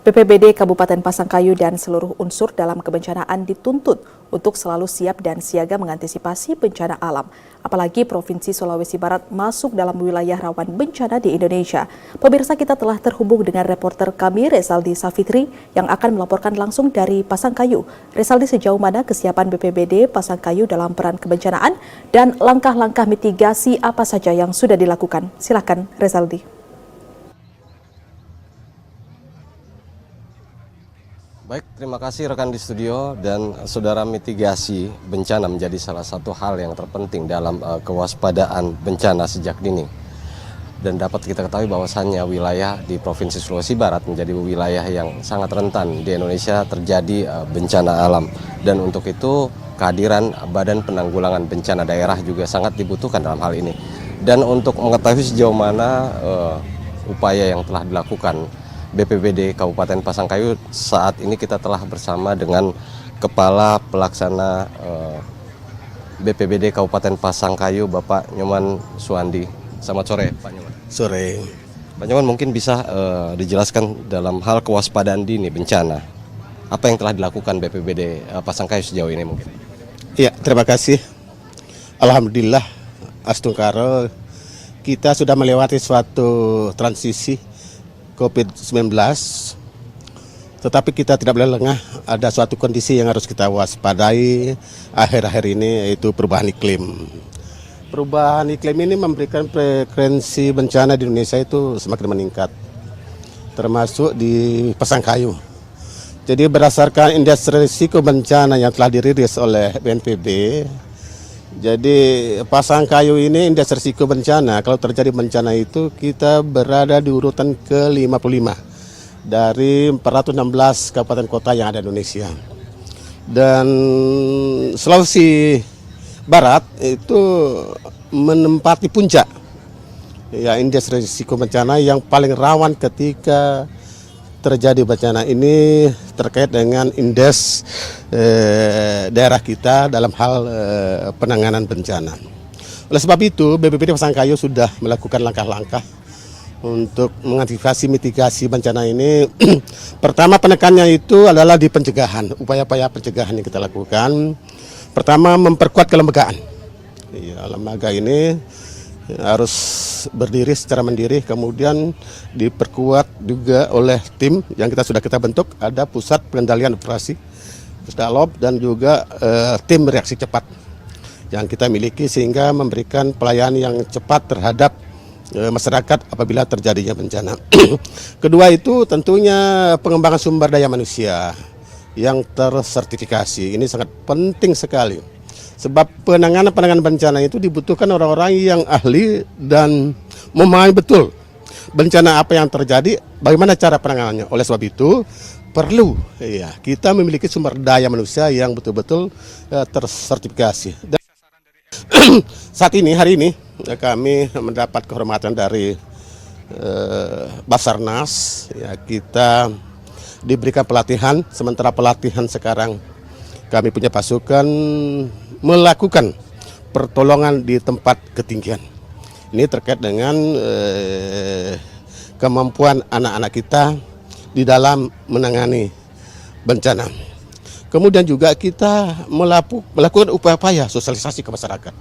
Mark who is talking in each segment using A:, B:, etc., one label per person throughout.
A: BPBD Kabupaten Pasangkayu dan seluruh unsur dalam kebencanaan dituntut untuk selalu siap dan siaga mengantisipasi bencana alam. Apalagi Provinsi Sulawesi Barat masuk dalam wilayah rawan bencana di Indonesia. Pemirsa, kita telah terhubung dengan reporter kami Resaldi Safitri yang akan melaporkan langsung dari Pasangkayu. Resaldi, sejauh mana kesiapan BPBD Pasangkayu dalam peran kebencanaan dan langkah-langkah mitigasi apa saja yang sudah dilakukan? Silakan Resaldi.
B: Baik, terima kasih rekan di studio dan saudara. Mitigasi bencana menjadi salah satu hal yang terpenting dalam kewaspadaan bencana sejak dini. Dan dapat kita ketahui bahwasannya wilayah di Provinsi Sulawesi Barat menjadi wilayah yang sangat rentan di Indonesia terjadi bencana alam. Dan untuk itu kehadiran Badan Penanggulangan Bencana Daerah juga sangat dibutuhkan dalam hal ini. Dan untuk mengetahui sejauh mana upaya yang telah dilakukan BPBD Kabupaten Pasangkayu, saat ini kita telah bersama dengan Kepala Pelaksana BPBD Kabupaten Pasangkayu, Bapak Nyoman Suandi. Selamat sore, Pak Nyoman.
C: Sore.
B: Pak Nyoman, mungkin bisa dijelaskan dalam hal kewaspadaan dini bencana, apa yang telah dilakukan BPBD Pasangkayu sejauh ini mungkin?
C: Ya, terima kasih. Alhamdulillah, Astungkaro, kita sudah melewati suatu transisi COVID-19, tetapi kita tidak boleh lengah. Ada suatu kondisi yang harus kita waspadai akhir-akhir ini, yaitu perubahan iklim. Perubahan iklim ini memberikan frekuensi bencana di Indonesia itu semakin meningkat, termasuk di Pasangkayu. Jadi berdasarkan indeks risiko bencana yang telah dirilis oleh BNPB, jadi Pasangkayu ini indeks risiko bencana, kalau terjadi bencana itu kita berada di urutan ke-55 dari 416 kabupaten kota yang ada di Indonesia. Dan Sulawesi Barat itu menempati puncak ya indeks risiko bencana yang paling rawan ketika terjadi bencana ini terkait dengan indeks daerah kita dalam hal penanganan bencana. Oleh sebab itu, BPBD Pasangkayu sudah melakukan langkah-langkah untuk mengantisipasi mitigasi bencana ini. Pertama, penekannya itu adalah di pencegahan, upaya-upaya pencegahan yang kita lakukan. Pertama, memperkuat kelembagaan. Ya, lembaga ini harus berdiri secara mandiri, kemudian diperkuat juga oleh tim yang kita bentuk. Ada pusat pengendalian operasi Pusdalob dan juga tim reaksi cepat yang kita miliki, sehingga memberikan pelayanan yang cepat terhadap masyarakat apabila terjadinya bencana. Kedua itu tentunya pengembangan sumber daya manusia yang tersertifikasi. Ini sangat penting sekali. Sebab penanganan bencana itu dibutuhkan orang-orang yang ahli dan memahami betul bencana apa yang terjadi, bagaimana cara penanganannya. Oleh sebab itu perlu kita memiliki sumber daya manusia yang betul-betul tersertifikasi. Dan saat ini, hari ini kami mendapat kehormatan dari Basarnas. Ya, kita diberikan pelatihan, sementara pelatihan sekarang kami punya pasukan melakukan pertolongan di tempat ketinggian. Ini terkait dengan kemampuan anak-anak kita di dalam menangani bencana. Kemudian juga kita melakukan upaya-upaya sosialisasi ke masyarakat.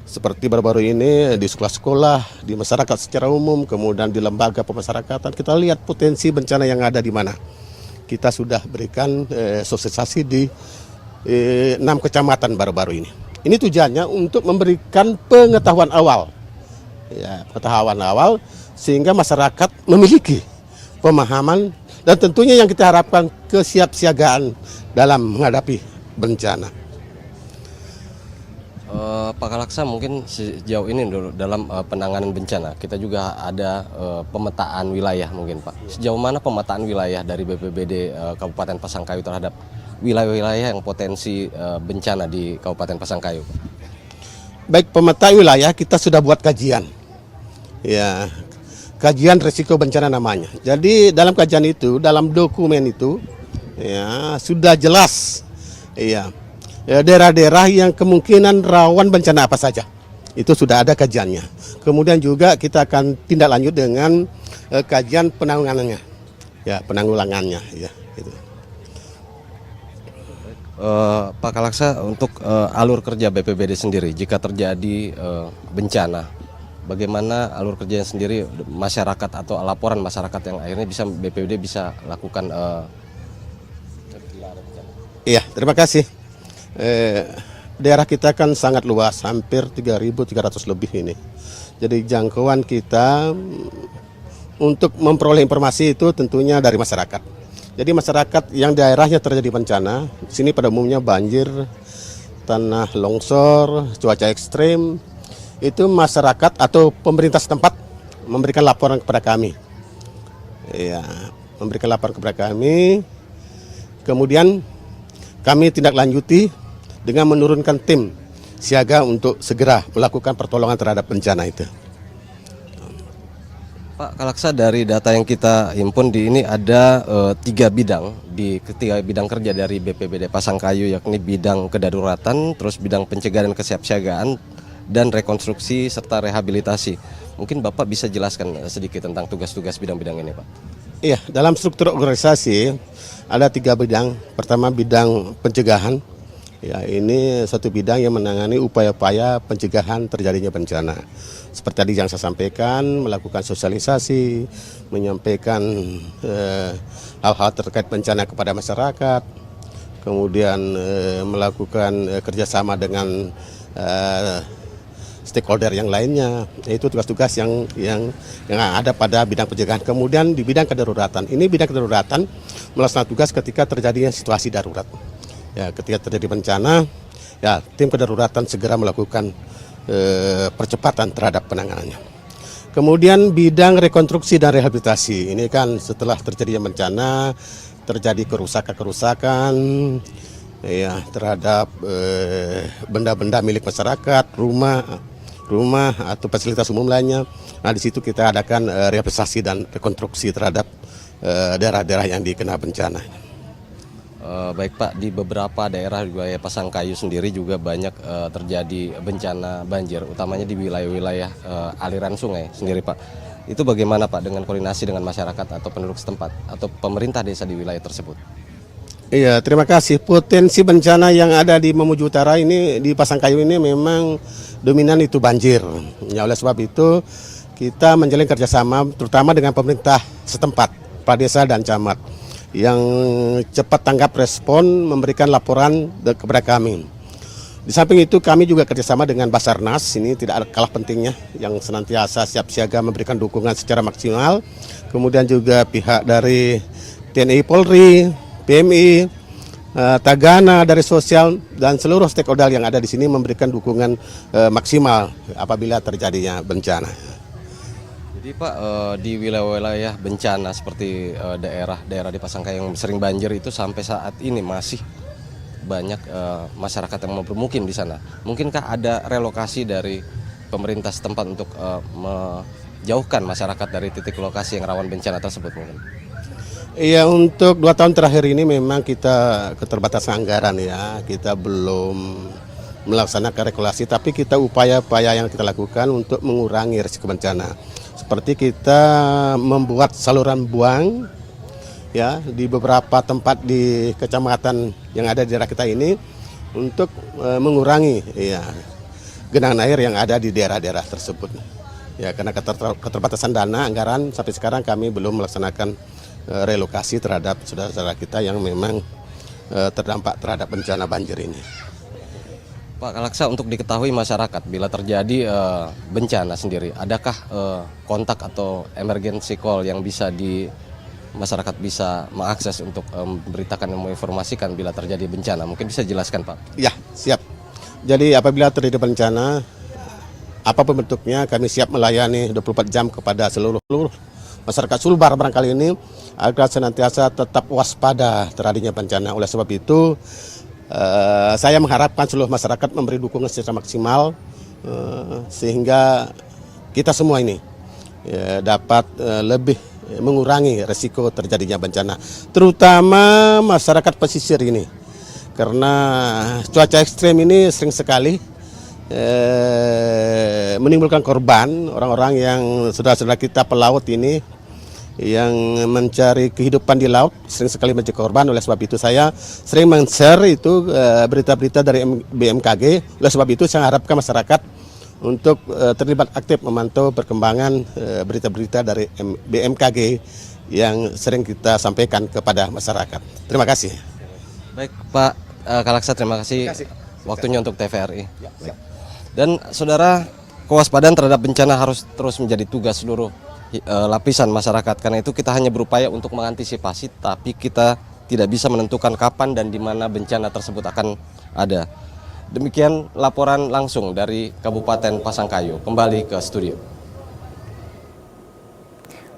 C: Seperti baru-baru ini di sekolah-sekolah, di masyarakat secara umum, kemudian di lembaga pemasyarakatan, kita lihat potensi bencana yang ada di mana. Kita sudah berikan sosialisasi di 6 kecamatan baru-baru ini. Ini tujuannya untuk memberikan pengetahuan awal, sehingga masyarakat memiliki pemahaman dan tentunya yang kita harapkan kesiapsiagaan dalam menghadapi bencana.
B: Pak Kalaksa, mungkin sejauh ini dulu dalam penanganan bencana kita juga ada pemetaan wilayah mungkin, Pak. Sejauh mana pemetaan wilayah dari BPBD Kabupaten Pasangkayu terhadap wilayah-wilayah yang potensi bencana di Kabupaten Pasangkayu?
C: Baik, pemetaan wilayah kita sudah buat kajian. Ya, kajian risiko bencana namanya. Jadi dalam kajian itu, dalam dokumen itu ya sudah jelas daerah-daerah yang kemungkinan rawan bencana apa saja. Itu sudah ada kajiannya. Kemudian juga kita akan tindak lanjut dengan kajian penanganannya. ya penanggulangannya ya itu.
B: Pak Kalaksa, untuk alur kerja BPBD sendiri jika terjadi bencana, bagaimana alur kerjanya sendiri, masyarakat atau laporan masyarakat yang akhirnya bisa BPBD bisa lakukan?
C: Iya, terima kasih. Daerah kita kan sangat luas, hampir 3.300 lebih ini. Jadi jangkauan kita untuk memperoleh informasi itu tentunya dari masyarakat. Jadi masyarakat yang daerahnya terjadi bencana, di sini pada umumnya banjir, tanah longsor, cuaca ekstrim, itu masyarakat atau pemerintah setempat memberikan laporan kepada kami. Ya, memberikan laporan kepada kami. Kemudian kami tindak lanjuti dengan menurunkan tim siaga untuk segera melakukan pertolongan terhadap bencana itu.
B: Pak Kalaksa, dari data yang kita himpun di ini ada 3 bidang di ketiga bidang kerja dari BPBD Pasangkayu, yakni bidang kedaruratan, terus bidang pencegahan dan kesiapsiagaan, dan rekonstruksi serta rehabilitasi. Mungkin Bapak bisa jelaskan sedikit tentang tugas-tugas bidang-bidang ini, Pak?
C: Iya, dalam struktur organisasi ada 3 bidang. Pertama bidang pencegahan. Ya, ini satu bidang yang menangani upaya-upaya pencegahan terjadinya bencana. Seperti tadi yang saya sampaikan, melakukan sosialisasi, menyampaikan hal-hal terkait bencana kepada masyarakat, kemudian melakukan kerjasama dengan stakeholder yang lainnya. Itu tugas-tugas yang ada pada bidang pencegahan. Kemudian di bidang kedaruratan, ini bidang kedaruratan melaksanakan tugas ketika terjadinya situasi darurat. Ya, ketika terjadi bencana, ya tim kedaruratan segera melakukan percepatan terhadap penanganannya. Kemudian bidang rekonstruksi dan rehabilitasi, ini kan setelah terjadinya bencana, terjadi kerusakan ya terhadap benda-benda milik masyarakat, rumah atau fasilitas umum lainnya. Nah, di situ kita adakan rehabilitasi dan rekonstruksi terhadap daerah-daerah yang dikena bencana.
B: Baik Pak, di beberapa daerah di wilayah Pasangkayu sendiri juga banyak terjadi bencana banjir, utamanya di wilayah-wilayah aliran sungai sendiri, Pak. Itu bagaimana Pak dengan koordinasi dengan masyarakat atau penduduk setempat atau pemerintah desa di wilayah tersebut?
C: Iya, terima kasih. Potensi bencana yang ada di Mamuju Utara ini, di Pasangkayu ini memang dominan itu banjir. Ya, oleh sebab itu kita menjalin kerjasama terutama dengan pemerintah setempat, Pradesa dan Camat, yang cepat tanggap respon memberikan laporan kepada kami. Di samping itu kami juga kerjasama dengan Basarnas, ini tidak kalah pentingnya, yang senantiasa siap siaga memberikan dukungan secara maksimal. Kemudian juga pihak dari TNI Polri, PMI, Tagana dari sosial, dan seluruh stakeholder yang ada di sini memberikan dukungan maksimal apabila terjadinya bencana.
B: Jadi Pak, di wilayah-wilayah bencana seperti daerah di Pasangkayu yang sering banjir itu sampai saat ini masih banyak masyarakat yang bermukim di sana. Mungkinkah ada relokasi dari pemerintah setempat untuk menjauhkan masyarakat dari titik lokasi yang rawan bencana tersebut mungkin?
C: Iya, untuk 2 tahun terakhir ini memang kita keterbatasan anggaran ya, kita belum melaksanakan regulasi, tapi kita upaya-upaya yang kita lakukan untuk mengurangi risiko bencana. Seperti kita membuat saluran buang ya di beberapa tempat di kecamatan yang ada di daerah kita ini untuk mengurangi ya genangan air yang ada di daerah-daerah tersebut. Ya, karena keterbatasan dana anggaran sampai sekarang kami belum melaksanakan relokasi terhadap saudara-saudara kita yang memang terdampak terhadap bencana banjir ini.
B: Pak Kalaksa, untuk diketahui masyarakat bila terjadi bencana sendiri, adakah kontak atau emergency call yang bisa masyarakat bisa mengakses untuk memberitakan dan menginformasikan bila terjadi bencana? Mungkin bisa jelaskan Pak?
C: Ya, siap. Jadi apabila terjadi bencana, apapun bentuknya, kami siap melayani 24 jam kepada seluruh masyarakat Sulbar barangkali ini agar senantiasa tetap waspada terhadapnya bencana. Oleh sebab itu, saya mengharapkan seluruh masyarakat memberi dukungan secara maksimal sehingga kita semua ini dapat lebih mengurangi resiko terjadinya bencana, terutama masyarakat pesisir ini, karena cuaca ekstrem ini sering sekali menimbulkan korban. Orang-orang yang saudara-saudara kita pelaut ini yang mencari kehidupan di laut, sering sekali menjadi korban. Oleh sebab itu saya sering men-share itu berita-berita dari BMKG. Oleh sebab itu saya harapkan masyarakat untuk terlibat aktif memantau perkembangan berita-berita dari BMKG yang sering kita sampaikan kepada masyarakat. Terima kasih.
B: Baik Pak Kalaksa, terima kasih waktunya untuk TVRI. Baik. Dan saudara, kewaspadaan terhadap bencana harus terus menjadi tugas seluruh lapisan masyarakat. Karena itu kita hanya berupaya untuk mengantisipasi, tapi kita tidak bisa menentukan kapan dan di mana bencana tersebut akan ada. Demikian laporan langsung dari Kabupaten Pasangkayu. Kembali ke studio.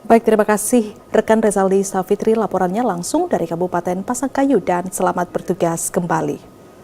A: Baik, terima kasih rekan Rezaldi Safitri laporannya langsung dari Kabupaten Pasangkayu dan selamat bertugas kembali.